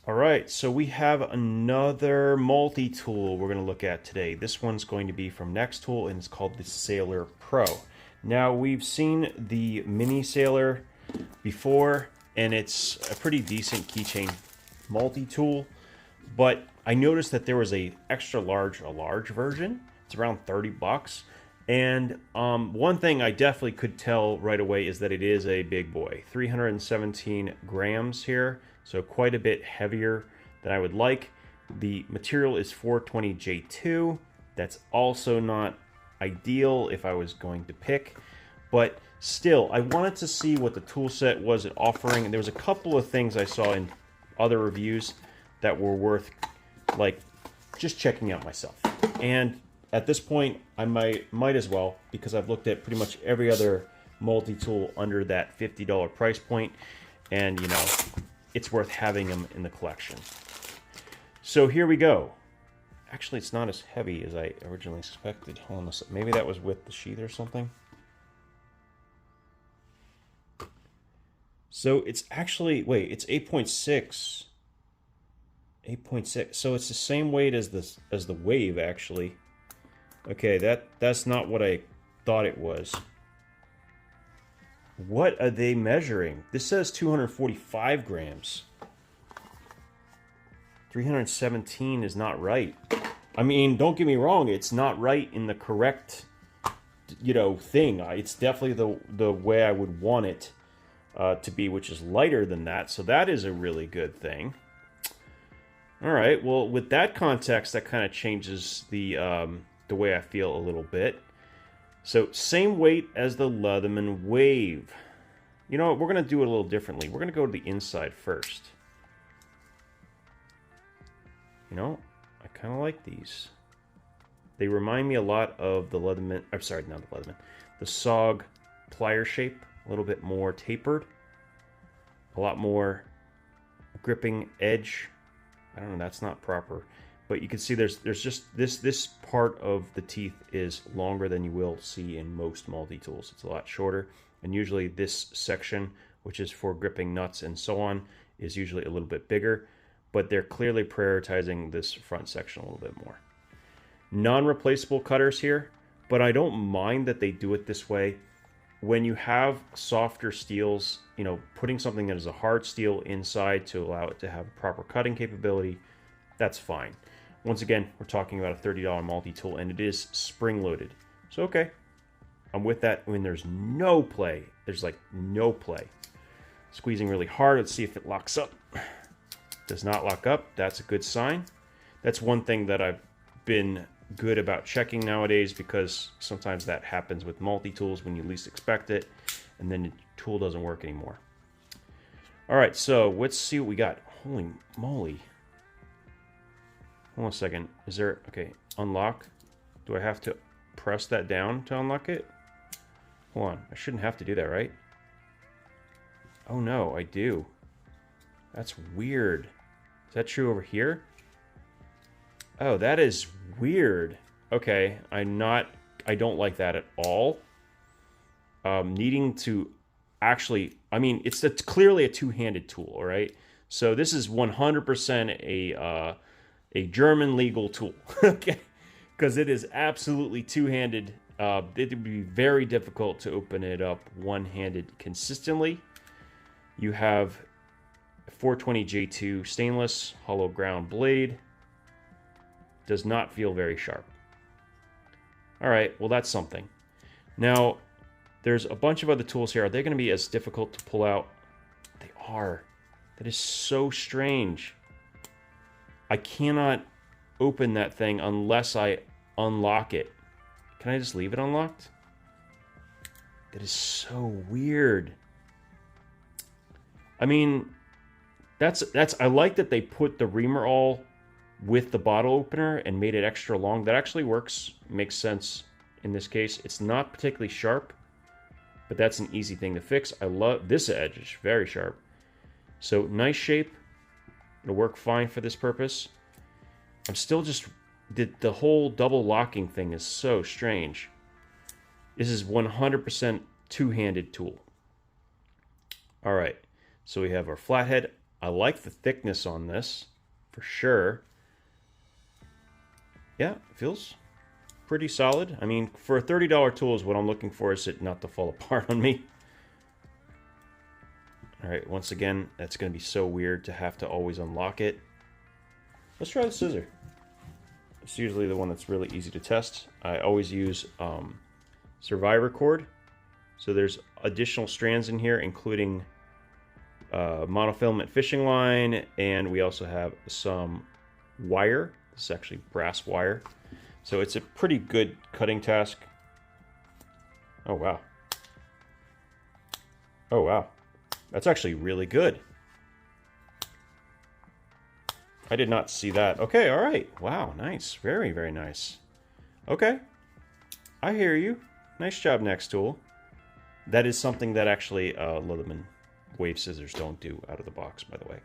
All right, so we have another multi-tool we're going to look at today. This one's going to be from Nextool, and it's called the Sailor Pro. Now, we've seen the mini Sailor before, and it's a pretty decent keychain multi-tool, but I noticed that there was a large version. It's around 30 bucks. And one thing I definitely could tell right away is that it is a big boy. 317 grams here, so quite a bit heavier than I would like. The material is 420J2. That's also not ideal if I was going to pick, but still, I wanted to see what the tool set was offering, and there was a couple of things I saw in other reviews that were worth like just checking out myself. And at this point, I might as well, because I've looked at pretty much every other multi-tool under that $50 price point, and you know, it's worth having them in the collection. So here we go. Actually, it's not as heavy as I originally expected. Hold on a second. Maybe that was with the sheath or something. So it's actually, wait, it's 8.6. 8.6. So it's the same weight as the Wave, actually. Okay, that's not what I thought it was. What are they measuring? This says 245 grams. 317 is not right. I mean, don't get me wrong, it's not right in the correct, you know, thing. It's definitely the way I would want it to be, which is lighter than that. So that is a really good thing. All right, well, with that context, that kind of changes the way I feel a little bit. So same weight as the Leatherman Wave. You know what, we're going to do it a little differently. We're going to go to the inside first. You know, I kind of like these. They remind me a lot of the Leatherman, I'm sorry, not the Leatherman, the SOG plier shape, a little bit more tapered, a lot more gripping edge. I don't know, that's not proper. But you can see there's just this part of the teeth is longer than you will see in most multi-tools. It's a lot shorter, and usually this section, which is for gripping nuts and so on, is usually a little bit bigger, but they're clearly prioritizing this front section a little bit more. Non-replaceable cutters here, but I don't mind that they do it this way. When you have softer steels, you know, putting something that is a hard steel inside to allow it to have proper cutting capability, that's fine. Once again, we're talking about a $30 multi-tool, and it is spring-loaded. So, okay, I'm with that when there's no play. There's, like, no play. Squeezing really hard. Let's see if it locks up. Does not lock up. That's a good sign. That's one thing that I've been good about checking nowadays, because sometimes that happens with multi-tools when you least expect it, and then the tool doesn't work anymore. All right, so let's see what we got. Holy moly. Hold on a second. Is there... Okay, unlock. Do I have to press that down to unlock it? Hold on. I shouldn't have to do that, right? Oh, no, I do. That's weird. Is that true over here? Oh, that is weird. Okay, I don't like that at all. Needing to actually... I mean, it's clearly a two-handed tool, all right? So this is 100% a German legal tool, okay? Because it is absolutely two-handed. It would be very difficult to open it up one-handed consistently. You have 420J2 stainless hollow ground blade. Does not feel very sharp. All right, well, that's something. Now, there's a bunch of other tools here. Are they going to be as difficult to pull out? They are. That is so strange. I cannot open that thing unless I unlock it. Can I just leave it unlocked? That is so weird. I mean, I like that they put the reamer all with the bottle opener and made it extra long. That actually works, makes sense in this case. It's not particularly sharp, but that's an easy thing to fix. I love this edge, it's very sharp. So nice shape. It'll work fine for this purpose. I'm still just... The whole double locking thing is so strange. This is 100% two-handed tool. All right, so we have our flathead I like the thickness on this, for sure. Yeah, it feels pretty solid. I mean, for a $30 tool is what I'm looking for, is it not to fall apart on me. All right, once again, that's going to be so weird to have to always unlock it. Let's try the scissor. It's usually the one that's really easy to test. I always use survivor cord. So there's additional strands in here, including monofilament fishing line, and we also have some wire. This is actually brass wire. So it's a pretty good cutting task. Oh, wow. Oh, wow. That's actually really good. I did not see that. Okay, all right. Wow, nice. Very, very nice. Okay. I hear you. Nice job, Nextool. That is something that actually Leatherman wave scissors don't do out of the box, by the way.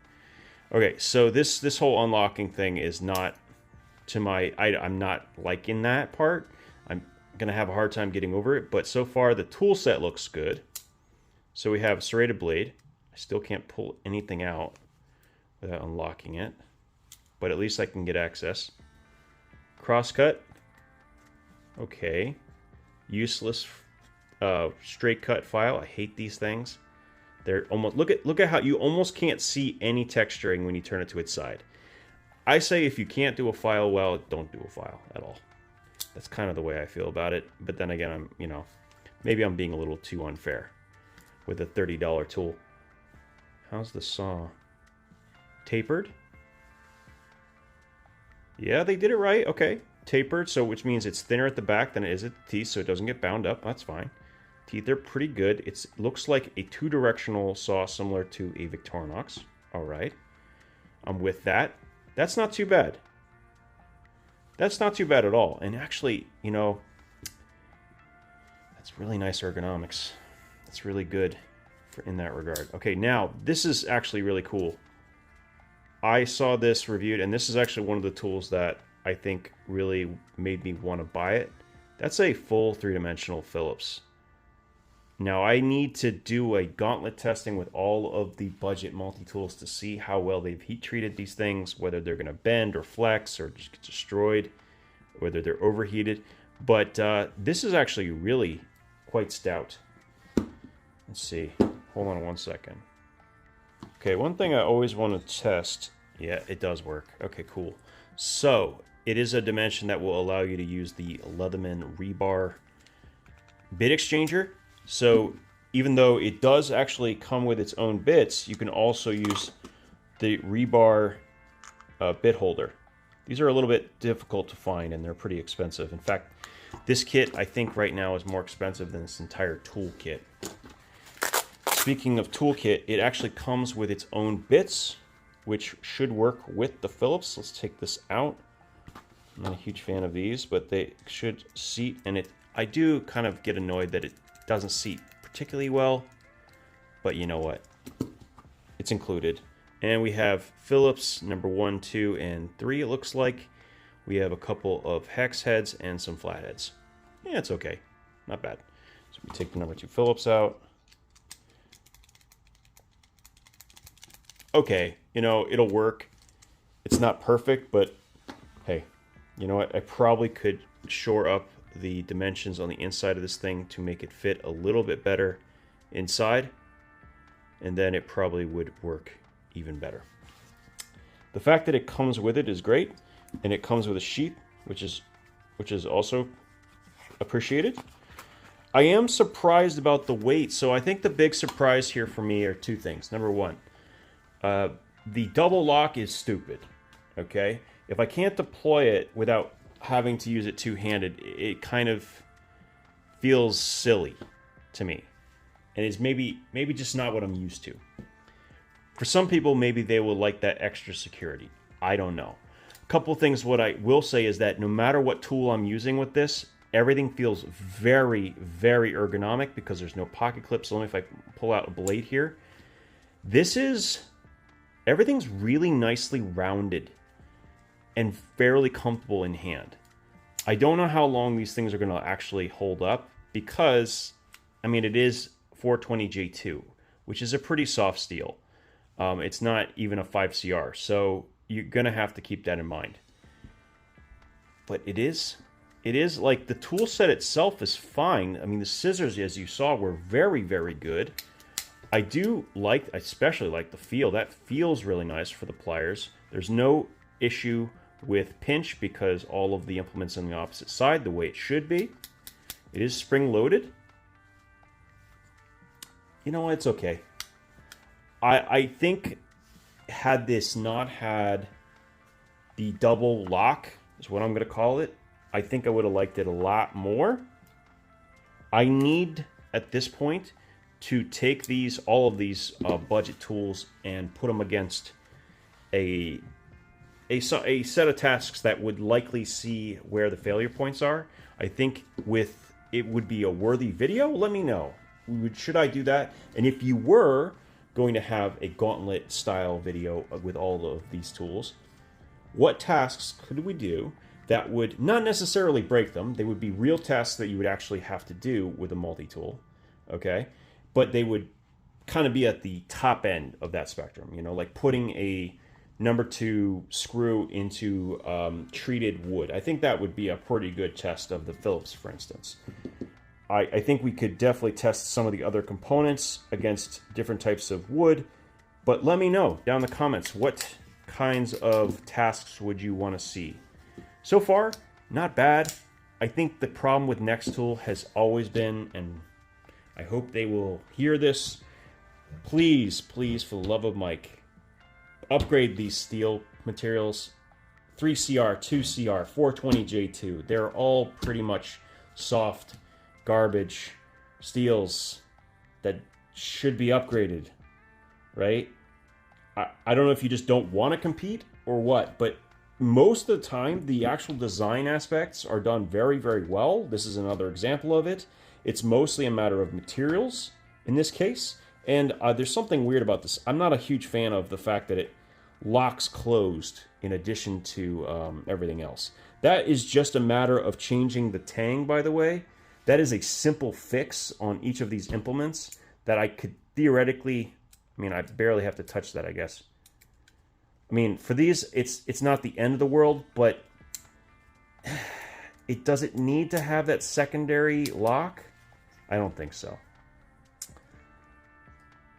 Okay, so this whole unlocking thing is not to my... I'm not liking that part. I'm going to have a hard time getting over it, but so far the tool set looks good. So we have a serrated blade. I still can't pull anything out without unlocking it, but at least I can get access. Crosscut. Okay. Useless straight cut file. I hate these things. They're almost... Look at how you almost can't see any texturing when you turn it to its side. I say if you can't do a file well, don't do a file at all. That's kind of the way I feel about it. But then again, maybe I'm being a little too unfair with a $30 tool. How's the saw? Tapered? Yeah, they did it right. Okay. Tapered, so which means it's thinner at the back than it is at the teeth, so it doesn't get bound up. That's fine. Teeth are pretty good. It looks like a two-directional saw similar to a Victorinox. All right. I'm with that. That's not too bad. That's not too bad at all. And actually, that's really nice ergonomics. That's really good in that regard. Okay, now, this is actually really cool. I saw this reviewed, and this is actually one of the tools that I think really made me want to buy it. That's a full three-dimensional Phillips. Now, I need to do a gauntlet testing with all of the budget multi-tools to see how well they've heat-treated these things, whether they're going to bend or flex or just get destroyed, whether they're overheated. But this is actually really quite stout. Let's see. Hold on one second. Okay, one thing I always want to test. Yeah, it does work. Okay, cool. So, it is a dimension that will allow you to use the Leatherman rebar bit exchanger. So, even though it does actually come with its own bits, you can also use the rebar bit holder. These are a little bit difficult to find, and they're pretty expensive. In fact, this kit, I think, right now is more expensive than this entire tool kit. Speaking of toolkit, it actually comes with its own bits, which should work with the Phillips. Let's take this out. I'm not a huge fan of these, but they should seat, and I do kind of get annoyed that it doesn't seat particularly well, but you know what? It's included. And we have Phillips number 1, 2, and 3, it looks like. We have a couple of hex heads and some flatheads. Yeah, it's okay. Not bad. So we take the number 2 Phillips out. Okay, it'll work. It's not perfect, but hey, you know what? I probably could shore up the dimensions on the inside of this thing to make it fit a little bit better inside, and then it probably would work even better. The fact that it comes with it is great, and it comes with a sheath, which is also appreciated. I am surprised about the weight, so I think the big surprise here for me are two things. Number one, the double lock is stupid, okay? If I can't deploy it without having to use it two-handed, it kind of feels silly to me. And is maybe just not what I'm used to. For some people, maybe they will like that extra security. I don't know. A couple things what I will say is that no matter what tool I'm using with this, everything feels very, very ergonomic because there's no pocket clips. So only if I pull out a blade here. Everything's really nicely rounded and fairly comfortable in hand. I don't know how long these things are going to actually hold up because, it is 420J2, which is a pretty soft steel. It's not even a 5CR, so you're going to have to keep that in mind. But it is like the tool set itself is fine. I mean, the scissors, as you saw, were very, very good. I especially like the feel. That feels really nice for the pliers. There's no issue with pinch because all of the implements on the opposite side, the way it should be. It is spring-loaded. You know what? It's okay. I think had this not had the double lock, is what I'm going to call it, I think I would have liked it a lot more. I need, at this point, to take all of these budget tools and put them against a set of tasks that would likely see where the failure points are. I think it would be a worthy video. Let me know. Should I do that? And if you were going to have a gauntlet style video with all of these tools, what tasks could we do that would not necessarily break them? They would be real tasks that you would actually have to do with a multi-tool, okay? But they would kind of be at the top end of that spectrum, you know, like putting a number 2 screw into treated wood. I think that would be a pretty good test of the Phillips, for instance. I think we could definitely test some of the other components against different types of wood, but let me know down in the comments, what kinds of tasks would you want to see? So far, not bad. I think the problem with Nextool has always been, and I hope they will hear this, please, please, for the love of Mike, upgrade these steel materials. 3CR, 2CR, 420J2, they're all pretty much soft garbage steels that should be upgraded, right? I don't know if you just don't want to compete or what, but most of the time the actual design aspects are done very, very well. This is another example of it. It's mostly a matter of materials in this case, and there's something weird about this. I'm not a huge fan of the fact that it locks closed in addition to everything else. That is just a matter of changing the tang, by the way. That is a simple fix on each of these implements that I could theoretically, I mean, I barely have to touch that, I guess. I mean, for these, it's not the end of the world, but it doesn't need to have that secondary lock. I don't think so.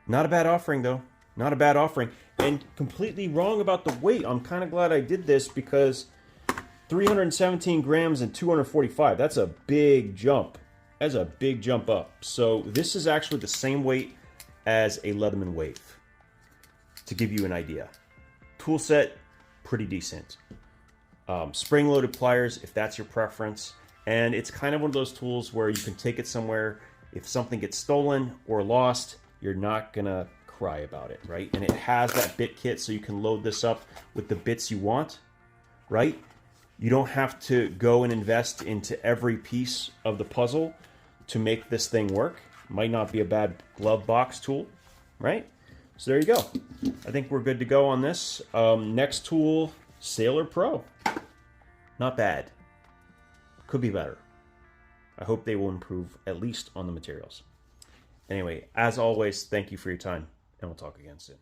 Not a bad offering, though. Not a bad offering. And completely wrong about the weight. I'm kind of glad I did this because 317 grams and 245. That's a big jump. That's a big jump up. So this is actually the same weight as a Leatherman Wave, to give you an idea. Tool set, pretty decent. Spring-loaded pliers, if that's your preference. And it's kind of one of those tools where you can take it somewhere. If something gets stolen or lost, you're not going to cry about it, right? And it has that bit kit, so you can load this up with the bits you want, right? You don't have to go and invest into every piece of the puzzle to make this thing work. Might not be a bad glove box tool, right? So there you go. I think we're good to go on this. Nextool Sailor Pro. Not bad. Could be better. I hope they will improve at least on the materials. Anyway, as always, thank you for your time, and we'll talk again soon.